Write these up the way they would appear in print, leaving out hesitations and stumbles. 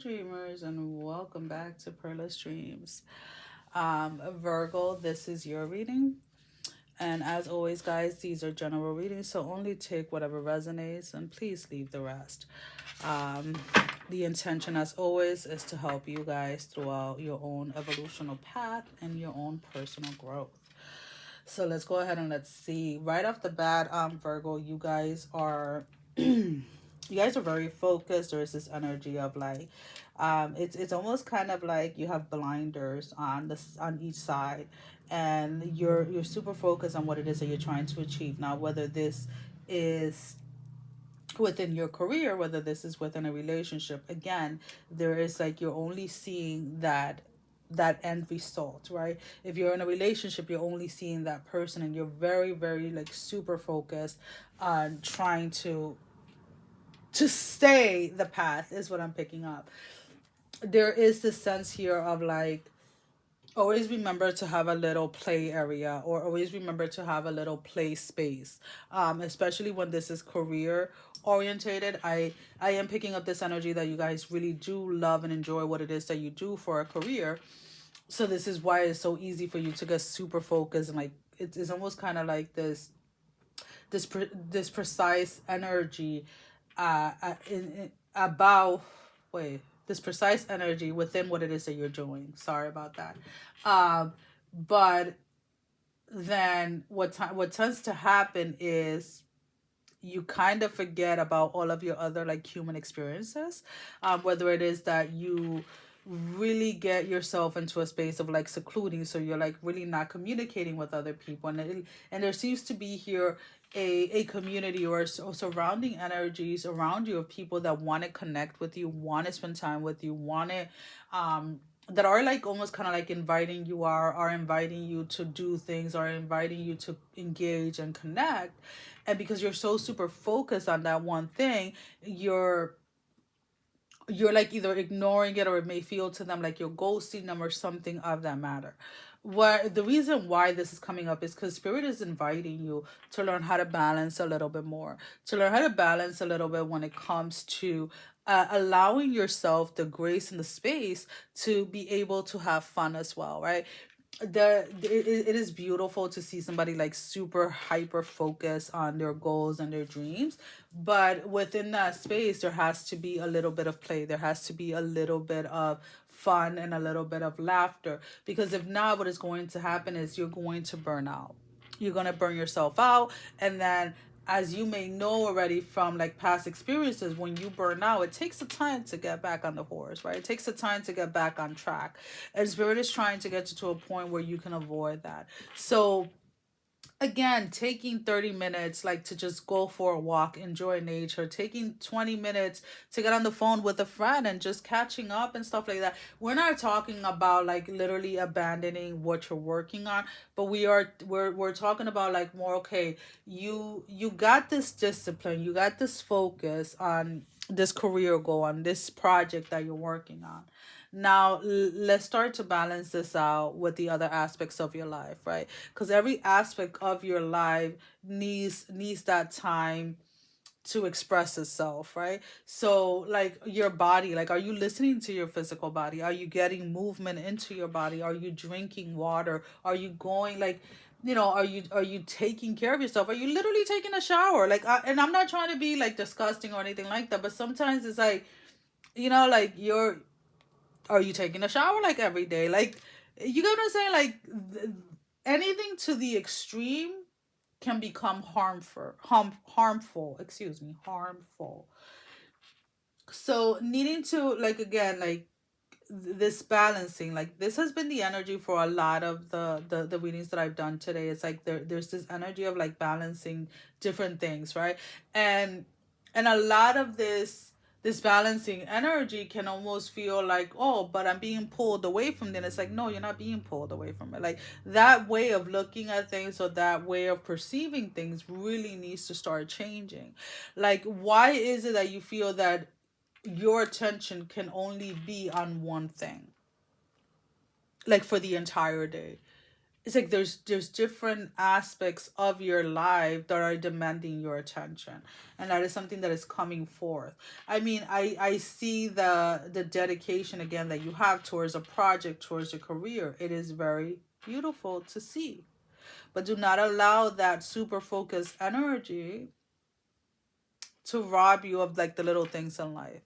dreamers, and welcome back to PERLA'S Dreams. Virgo, this is your reading. And as always, guys, these are general readings, so only take whatever resonates and please leave the rest. Um, the intention, as always, is to help you guys throughout your own evolutional path and your own personal growth. So let's go ahead and let's see. Right off the bat, Virgo, you guys are very focused. There is this energy of like, it's almost kind of like you have blinders on on each side, and you're super focused on what it is that you're trying to achieve. Now, whether this is within your career, whether this is within a relationship, again, there is like you're only seeing that end result, right? If you're in a relationship, you're only seeing that person, and you're very, very like super focused on trying to stay the path, is what I'm picking up. There is this sense here of like, always remember to have a little play area, or always remember to have a little play space, especially when this is career orientated. I am picking up this energy that you guys really do love and enjoy what it is that you do for a career. So this is why it's so easy for you to get super focused, and like it's almost kind of like this precise energy about wait this precise energy within what it is that you're doing. Sorry about that. But then what tends to happen is you kind of forget about all of your other like human experiences, whether it is that you really get yourself into a space of like secluding, so you're like really not communicating with other people, and there seems to be here a community or surrounding energies around you of people that want to connect with you, want to spend time with you, want to that are like almost kind of like inviting you, are inviting you to do things, are inviting you to engage and connect. And because you're so super focused on that one thing, you're like either ignoring it, or it may feel to them like you're ghosting them or something of that matter. What the reason why this is coming up is because spirit is inviting you to learn how to balance a little bit more, to learn how to balance a little bit when it comes to allowing yourself the grace and the space to be able to have fun as well, right? It is beautiful to see somebody like super hyper focused on their goals and their dreams, but within that space there has to be a little bit of play, there has to be a little bit of fun and a little bit of laughter, because if not, what is going to happen is you're going to burn out, you're going to burn yourself out. And then, as you may know already from like past experiences, when you burn out, it takes a time to get back on the horse, right? It takes a time to get back on track, and spirit is trying to get you to a point where you can avoid that. So again, taking 30 minutes like to just go for a walk, enjoy nature, taking 20 minutes to get on the phone with a friend and just catching up and stuff like that. We're not talking about like literally abandoning what you're working on, but we're talking about like more, okay, you got this discipline, you got this focus on this career goal, on this project that you're working on. Now, let's start to balance this out with the other aspects of your life, right? Because every aspect of your life needs that time to express itself, right? So, like your body, like, are you listening to your physical body? Are you getting movement into your body? Are you drinking water? Are you going like, are you taking care of yourself? Are you literally taking a shower? Like, and I'm not trying to be like disgusting or anything like that, but sometimes it's like, like are you taking a shower like every day? Like, you get what I'm saying? Like, anything to the extreme can become harmful. Excuse me, harmful. So needing to like again like this balancing, like this has been the energy for a lot of the readings that I've done today. It's like there's this energy of like balancing different things, right? And a lot of this balancing energy can almost feel like, oh, but I'm being pulled away from it. It's like, no, you're not being pulled away from it. Like, that way of looking at things, or that way of perceiving things, really needs to start changing. Like, why is it that you feel that your attention can only be on one thing, like for the entire day? it's like there's different aspects of your life that are demanding your attention, and that is something that is coming forth. I mean, I see the dedication again that you have towards a project, towards a career. It is very beautiful to see, but do not allow that super focused energy to rob you of like the little things in life.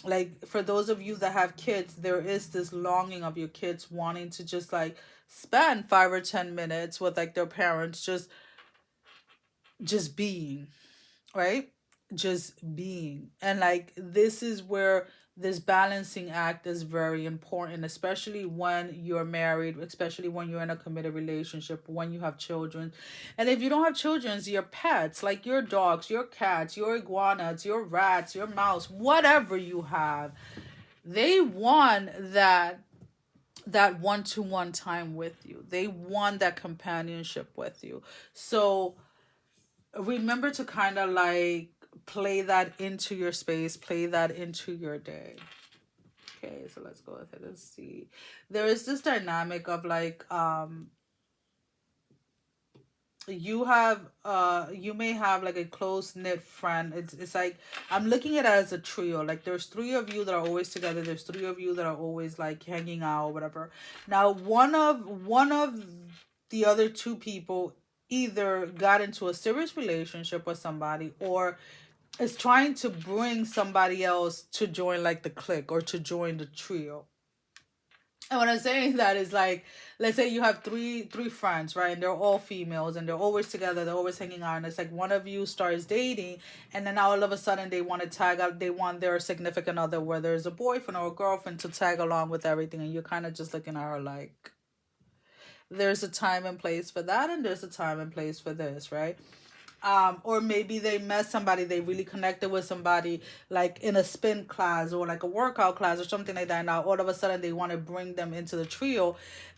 Like for those of you that have kids, there is this longing of your kids wanting to just like spend 5 or 10 minutes with like their parents, just being, right? Just being. And like this is where this balancing act is very important, especially when you're married, especially when you're in a committed relationship, when you have children. And if you don't have children, your pets, like your dogs, your cats, your iguanas, your rats, your mouse, whatever you have, they want that one-to-one time with you. They want that companionship with you. So remember to kind of like play that into your space, play that into your day. Okay, so let's go ahead and see. There is this dynamic of like you may have like a close knit friend. It's like I'm looking at it as a trio. Like there's three of you that are always together. There's three of you that are always like hanging out or whatever. Now one of the other two people either got into a serious relationship with somebody or is trying to bring somebody else to join like the clique or to join the trio. And what I'm saying that is like, let's say you have three friends, right? And they're all females and they're always together, they're always hanging out. And it's like one of you starts dating, and then all of a sudden they want to tag out, they want their significant other, whether it's a boyfriend or a girlfriend, to tag along with everything. And you're kind of just looking at her like, there's a time and place for that, and there's a time and place for this, right? Or maybe they met somebody, they really connected with somebody like in a spin class or like a workout class or something like that. Now all of a sudden they want to bring them into the trio,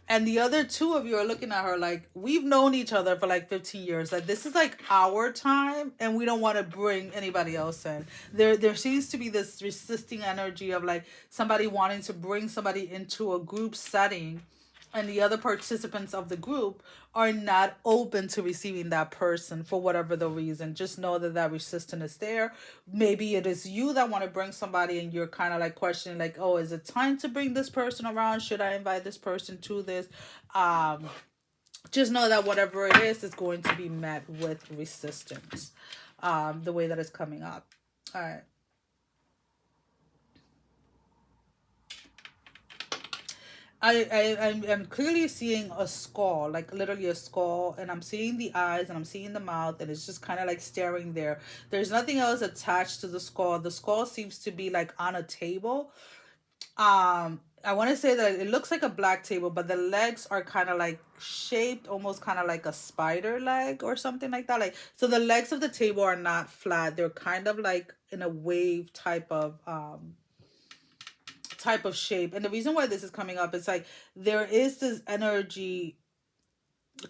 and the other two of you are looking at her like, we've known each other for like 15 years, like this is like our time and we don't want to bring anybody else in. There seems to be this resisting energy of like somebody wanting to bring somebody into a group setting, and the other participants of the group are not open to receiving that person for whatever the reason. Just know that that resistance is there. Maybe it is you that want to bring somebody and you're kind of like questioning like, oh, is it time to bring this person around? Should I invite this person to this? Just know that whatever it is going to be met with resistance, the way that it's coming up. All right. I'm clearly seeing a skull, like literally a skull, and I'm seeing the eyes and I'm seeing the mouth, and it's just kind of like staring there. There's nothing else attached to the skull. The skull seems to be like on a table. I want to say that it looks like a black table, but the legs are kind of like shaped almost kind of like a spider leg or something like that. Like, so the legs of the table are not flat. They're kind of like in a wave type of shape. And the reason why this is coming up is like there is this energy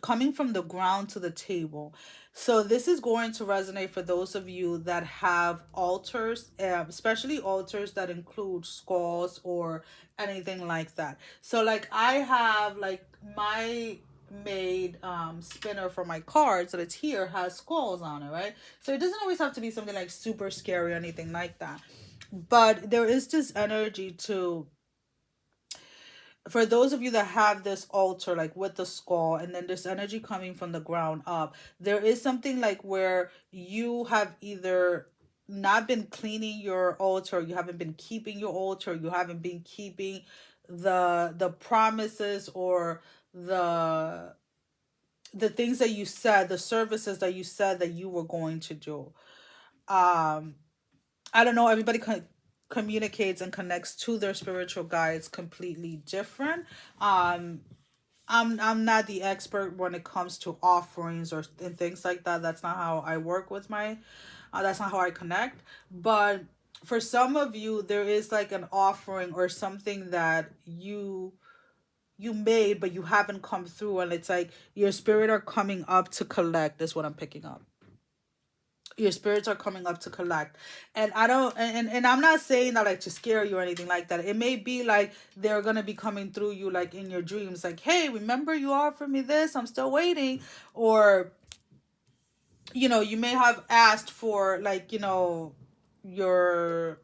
coming from the ground to the table. So this is going to resonate for those of you that have altars, especially altars that include skulls or anything like that. So like I have like my made spinner for my cards that it's here has skulls on it, right? So it doesn't always have to be something like super scary or anything like that, but there is this energy to, for those of you that have this altar like with the skull and then this energy coming from the ground up, there is something like where you have either not been cleaning your altar, you haven't been keeping your altar, you haven't been keeping the promises or the things that you said, the services that you said that you were going to do. um I don't know, everybody communicates and connects to their spiritual guides completely different. Um I'm not the expert when it comes to offerings or and things like that. That's not how I work with my that's not how I connect. But for some of you there is like an offering or something that you made but you haven't come through, and it's like your spirit are coming up to collect is what I'm picking up. Your spirits are coming up to collect. And I don't, and I'm not saying that like to scare you or anything like that. It may be like they're gonna be coming through you like in your dreams, like, hey, remember you offered me this, I'm still waiting. Or you may have asked for like, your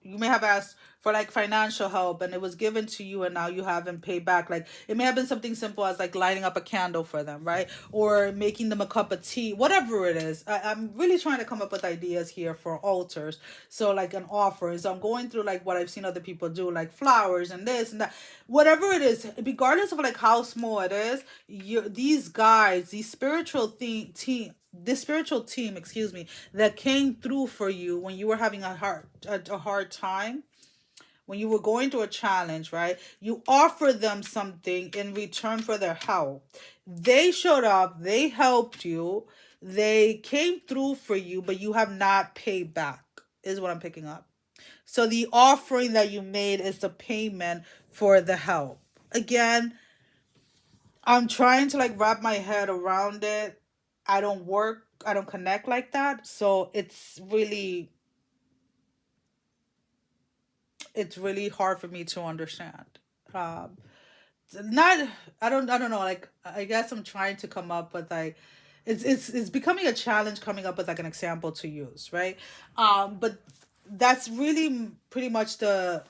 you may have asked for like financial help and it was given to you and now you haven't paid back. Like it may have been something simple as like lighting up a candle for them, right? Or making them a cup of tea, whatever it is. I'm really trying to come up with ideas here for altars. So like an offer is, I'm going through like what I've seen other people do, like flowers and this and that, whatever it is, regardless of like how small it is. These guys, these spiritual team, this spiritual team, excuse me, that came through for you when you were having a hard time, when you were going through a challenge, right? You offered them something in return for their help. They showed up, they helped you, they came through for you, but you have not paid back, is what I'm picking up. So the offering that you made is the payment for the help. Again, I'm trying to like wrap my head around it. I don't connect like that. So it's really hard for me to understand. Um not I don't know, like I guess I'm trying to come up with like it's becoming a challenge coming up with like an example to use, right? But that's really pretty much the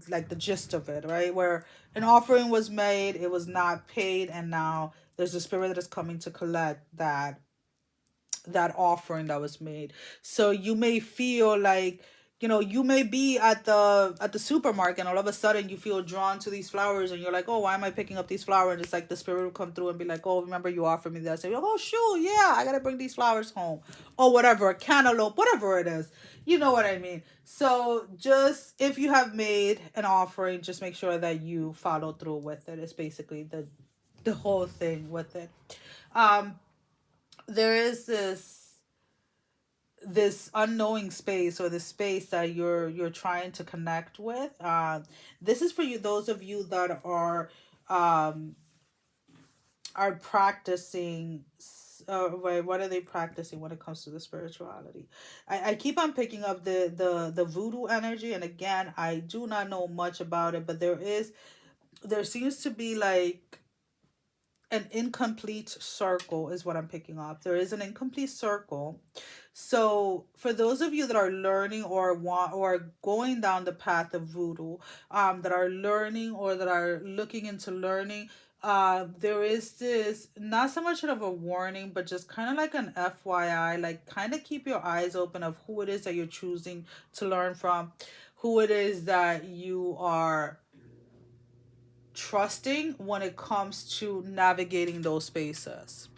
like the gist of it, right? Where an offering was made, it was not paid, and now there's a spirit that is coming to collect that offering that was made. So you may feel like, you may be at the supermarket and all of a sudden you feel drawn to these flowers and you're like, oh, why am I picking up these flowers? And it's like the spirit will come through and be like, oh, remember you offered me that. So you're like, oh shoot, yeah, I gotta bring these flowers home. Or whatever, a cantaloupe, whatever it is. You know what I mean? So just if you have made an offering, just make sure that you follow through with it. It's basically the whole thing with it. Um there is this unknowing space, or the space that you're trying to connect with. This is for you, those of you that um are practicing. Wait, what are they practicing when it comes to the spirituality? I keep on picking up the voodoo energy, and again, I do not know much about it, but there seems to be like an incomplete circle is what I'm picking up. There is an incomplete circle. So for those of you that are learning or want or going down the path of voodoo, that are learning or that are looking into learning, there is this not so much of a warning, but just kind of like an FYI, like kind of keep your eyes open of who it is that you're choosing to learn from, who it is that you are trusting when it comes to navigating those spaces.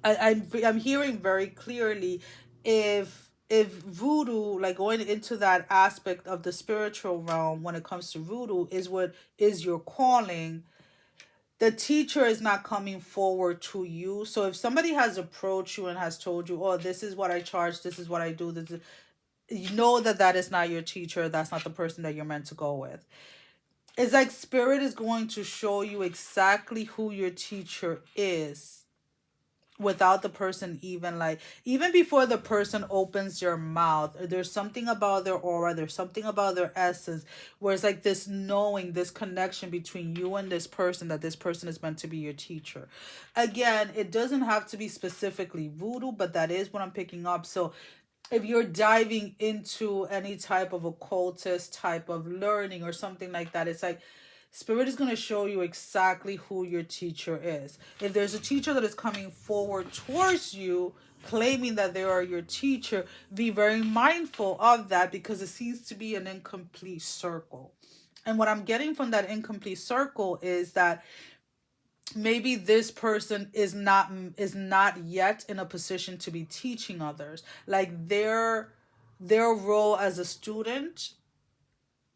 I'm hearing very clearly, if voodoo, like going into that aspect of the spiritual realm when it comes to voodoo, is what is your calling, the teacher is not coming forward to you. So if somebody has approached you and has told you, oh, this is what I charge, this is what I do, you know that is not your teacher, that's not the person that you're meant to go with. It's like spirit is going to show you exactly who your teacher is without the person even before the person opens their mouth. There's something about their aura, there's something about their essence, where it's like this knowing, this connection between you and this person, that this person is meant to be your teacher. Again, it doesn't have to be specifically voodoo, but that is what I'm picking up. So if you're diving into any type of occultist type of learning or something like that, it's like spirit is going to show you exactly who your teacher is. If there's a teacher that is coming forward towards you claiming that they are your teacher, be very mindful of that, because it seems to be an incomplete circle. And what I'm getting from that incomplete circle is that maybe this person is not yet in a position to be teaching others. Like their role as a student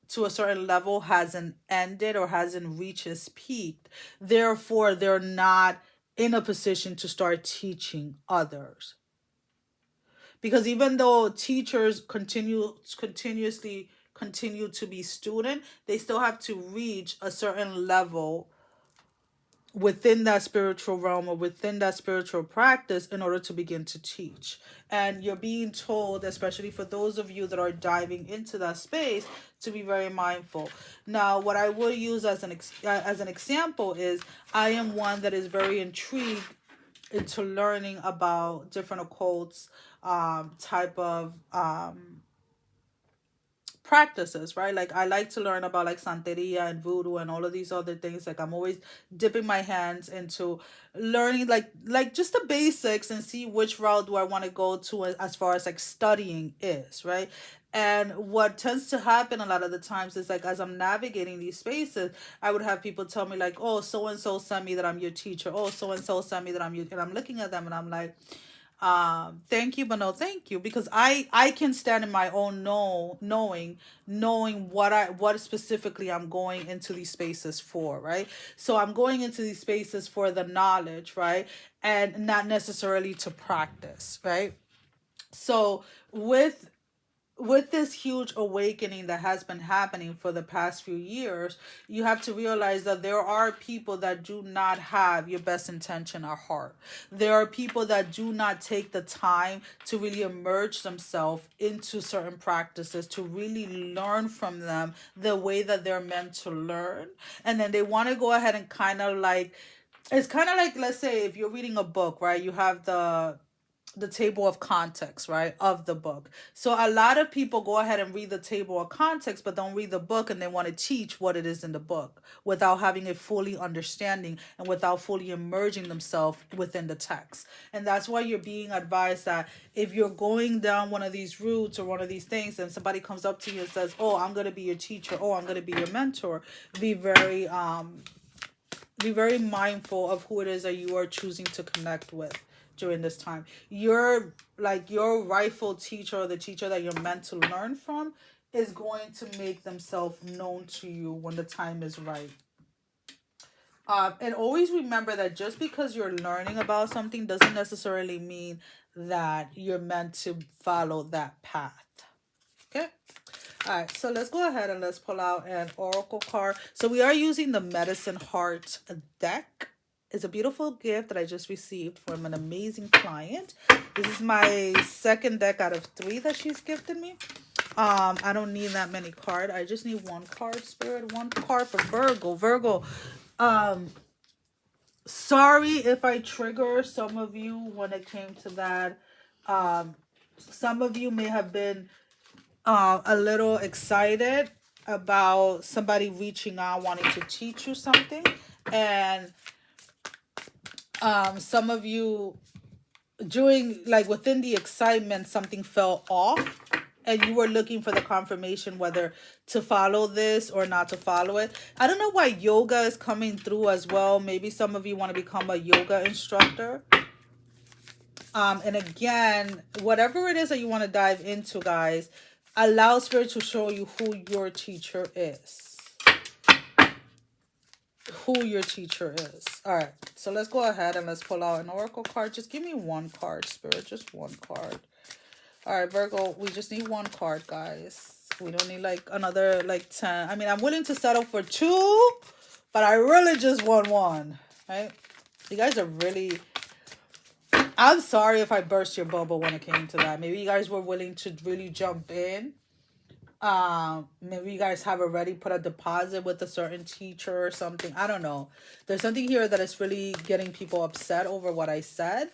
to a certain level hasn't ended or hasn't reached its peak. Therefore, they're not in a position to start teaching others. Because even though teachers continuously continue to be student, they still have to reach a certain level within that spiritual realm or within that spiritual practice in order to begin to teach. And you're being told, especially for those of you that are diving into that space, to be very mindful. Now, what I will use as an example is I am one that is very intrigued into learning about different occults, type of practices, right? Like I like to learn about like Santeria and voodoo and all of these other things. Like I'm always dipping my hands into learning like just the basics and see which route do I want to go to as far as like studying is, right? And what tends to happen a lot of the times is like as I'm navigating these spaces, I would have people tell me like, oh, so and so sent me that I'm your teacher. Oh, so and so sent me that I'm your, and I'm looking at them and I'm like, thank you, but no thank you, because I can stand in my own knowing what specifically I'm going into these spaces for, right? So I'm going into these spaces for the knowledge, right? And not necessarily to practice, right? So with this huge awakening that has been happening for the past few years, you have to realize that there are people that do not have your best intention at heart. There are people that do not take the time to really immerse themselves into certain practices, to really learn from them the way that they're meant to learn. And then they want to go ahead and kind of like, it's kind of like, let's say if you're reading a book, right? You have the table of context, right, of the book. So a lot of people go ahead and read the table of context, but don't read the book, and they want to teach what it is in the book without having it fully understanding and without fully immersing themselves within the text. And that's why you're being advised that if you're going down one of these routes or one of these things, and somebody comes up to you and says, oh, I'm going to be your teacher, oh, I'm going to be your mentor, be very be very mindful of who it is that you are choosing to connect with during this time. Your rightful teacher, or the teacher that you're meant to learn from, is going to make themselves known to you when the time is right. And always remember that just because you're learning about something doesn't necessarily mean that you're meant to follow that path. Okay. All right, so let's go ahead and let's pull out an oracle card. So we are using the Medicine Heart deck. It's a beautiful gift that I just received from an amazing client. This is my second deck out of 3 that she's gifted me. I don't need that many cards. I just need 1 card, Spirit. 1 card for Virgo. Virgo, sorry if I trigger some of you when it came to that. Some of you may have been a little excited about somebody reaching out wanting to teach you something, and some of you during like within the excitement something fell off and you were looking for the confirmation whether to follow this or not to follow it. I don't know why yoga is coming through as well. Maybe some of you want to become a yoga instructor. And again, whatever it is that you want to dive into, guys, allow Spirit to show you who your teacher is. Who your teacher is. All right, so let's go ahead and let's pull out an oracle card. Just give me 1 card, Spirit. Just 1 card. All right, Virgo, we just need 1 card, guys. We don't need like another like 10. I mean, I'm willing to settle for 2, but I really just want 1, right? You guys are really... I'm sorry if I burst your bubble when it came to that. Maybe you guys were willing to really jump in. Maybe you guys have already put a deposit with a certain teacher or something. I don't know. There's something here that is really getting people upset over what I said.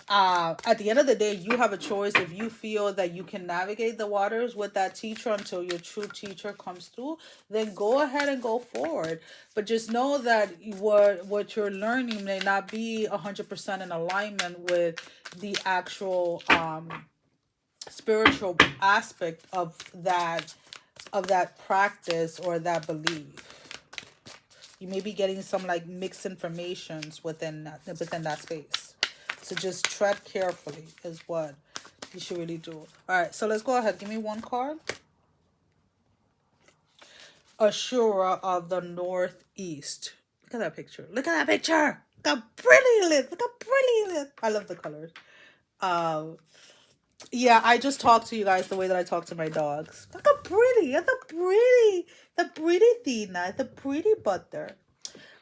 At the end of the day, you have a choice. If you feel that you can navigate the waters with that teacher until your true teacher comes through, then go ahead and go forward. But just know that what you're learning may not be 100% in alignment with the actual spiritual aspect of that practice or that belief. You may be getting some like mixed informations within that space. So just tread carefully is what you should really do. All right, so let's go ahead. Give me 1 card. Ashura of the Northeast. Look at that picture. Look at that picture. Look how pretty it is. Look how pretty it is. I love the colors. Yeah, I just talk to you guys the way that I talk to my dogs. Look how pretty. Look how pretty. The pretty Tina. The pretty butter.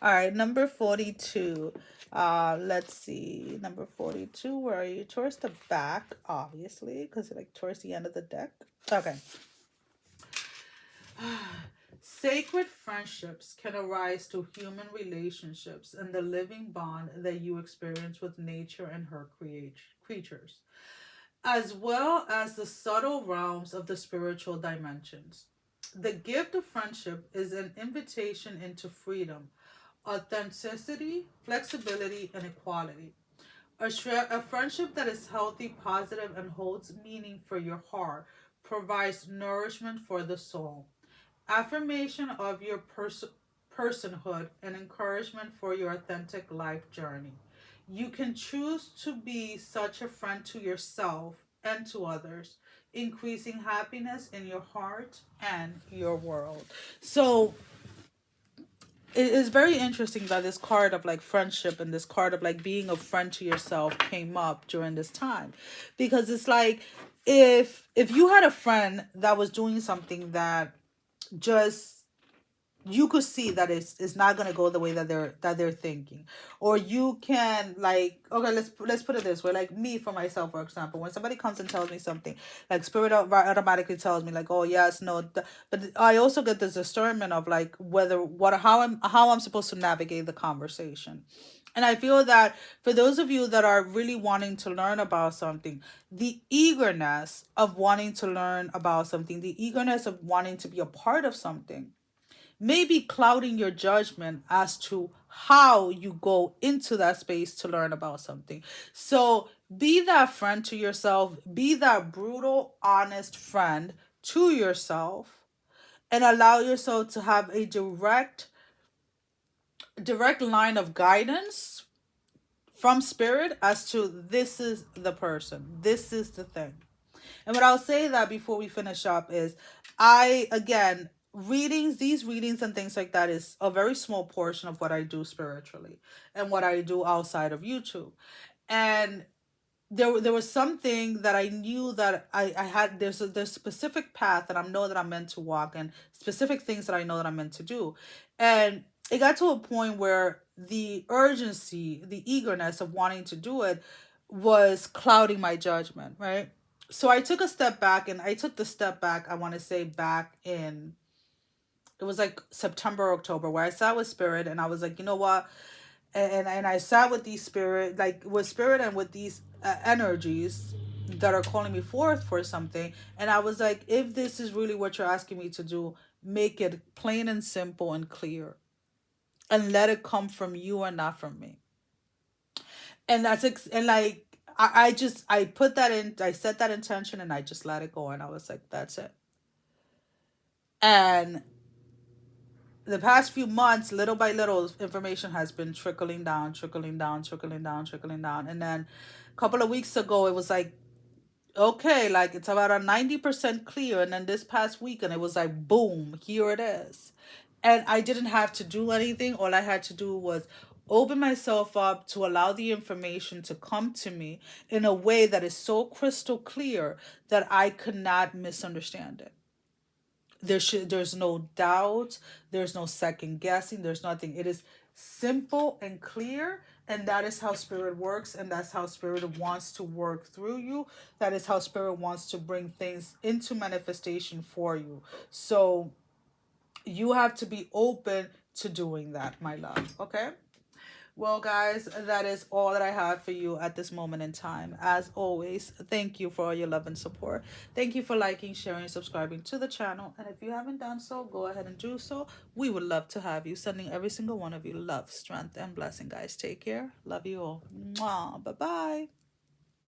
All right, number 42. Let's see. Number 42, where are you? Towards the back, obviously, because like towards the end of the deck. Okay. Sacred friendships can arise to human relationships and the living bond that you experience with nature and her creatures, as well as the subtle realms of the spiritual dimensions. The gift of friendship is an invitation into freedom, authenticity, flexibility, and equality. A friendship that is healthy, positive, and holds meaning for your heart provides nourishment for the soul, affirmation of your personhood, and encouragement for your authentic life journey. You can choose to be such a friend to yourself and to others, increasing happiness in your heart and your world. So it is very interesting that this card of like friendship and this card of like being a friend to yourself came up during this time, because it's like if you had a friend that was doing something that just you could see that it's not going to go the way that they're thinking, or you can like, okay, let's put it this way, like me, for myself, for example, when somebody comes and tells me something, like spirit automatically tells me like, oh yes, no, but I also get this discernment of like whether what how I'm supposed to navigate the conversation. And I feel that for those of you that are really wanting to learn about something, the eagerness of wanting to learn about something, the eagerness of wanting to be a part of something, may be clouding your judgment as to how you go into that space to learn about something. So be that friend to yourself, be that brutal, honest friend to yourself, and allow yourself to have a direct line of guidance from spirit as to this is the person, this is the thing. And what I'll say that before we finish up is, I, again, these readings and things like that is a very small portion of what I do spiritually and what I do outside of YouTube. And there was something that I knew that I had, there's specific path that I know that I'm meant to walk, and specific things that I know that I'm meant to do. And it got to a point where the urgency, the eagerness of wanting to do it was clouding my judgment, right? So I took a step back, and I took the step back, I want to say back in, it was like September, October, where I sat with spirit and I was like, you know what? And I sat with these spirit, like with spirit and with these energies that are calling me forth for something. And I was like, if this is really what you're asking me to do, make it plain and simple and clear, and let it come from you and not from me. And and like, I put that in, I set that intention, and I just let it go. And I was like, that's it. And the past few months, little by little, information has been trickling down, trickling down, trickling down, trickling down. And then a couple of weeks ago, it was like, okay, like it's about a 90% clear. And then this past weekend, it was like, boom, here it is. And I didn't have to do anything. All I had to do was open myself up to allow the information to come to me in a way that is so crystal clear that I could not misunderstand it. There's no doubt, there's no second guessing, there's nothing. It is simple and clear, and that is how spirit works, and that's how spirit wants to work through you. That is how spirit wants to bring things into manifestation for you. So you have to be open to doing that, my love. Okay? Well, guys, that is all that I have for you at this moment in time. As always, thank you for all your love and support. Thank you for liking, sharing, subscribing to the channel. And if you haven't done so, go ahead and do so. We would love to have you. Sending every single one of you love, strength, and blessing, guys. Take care. Love you all. Mwah. Bye-bye.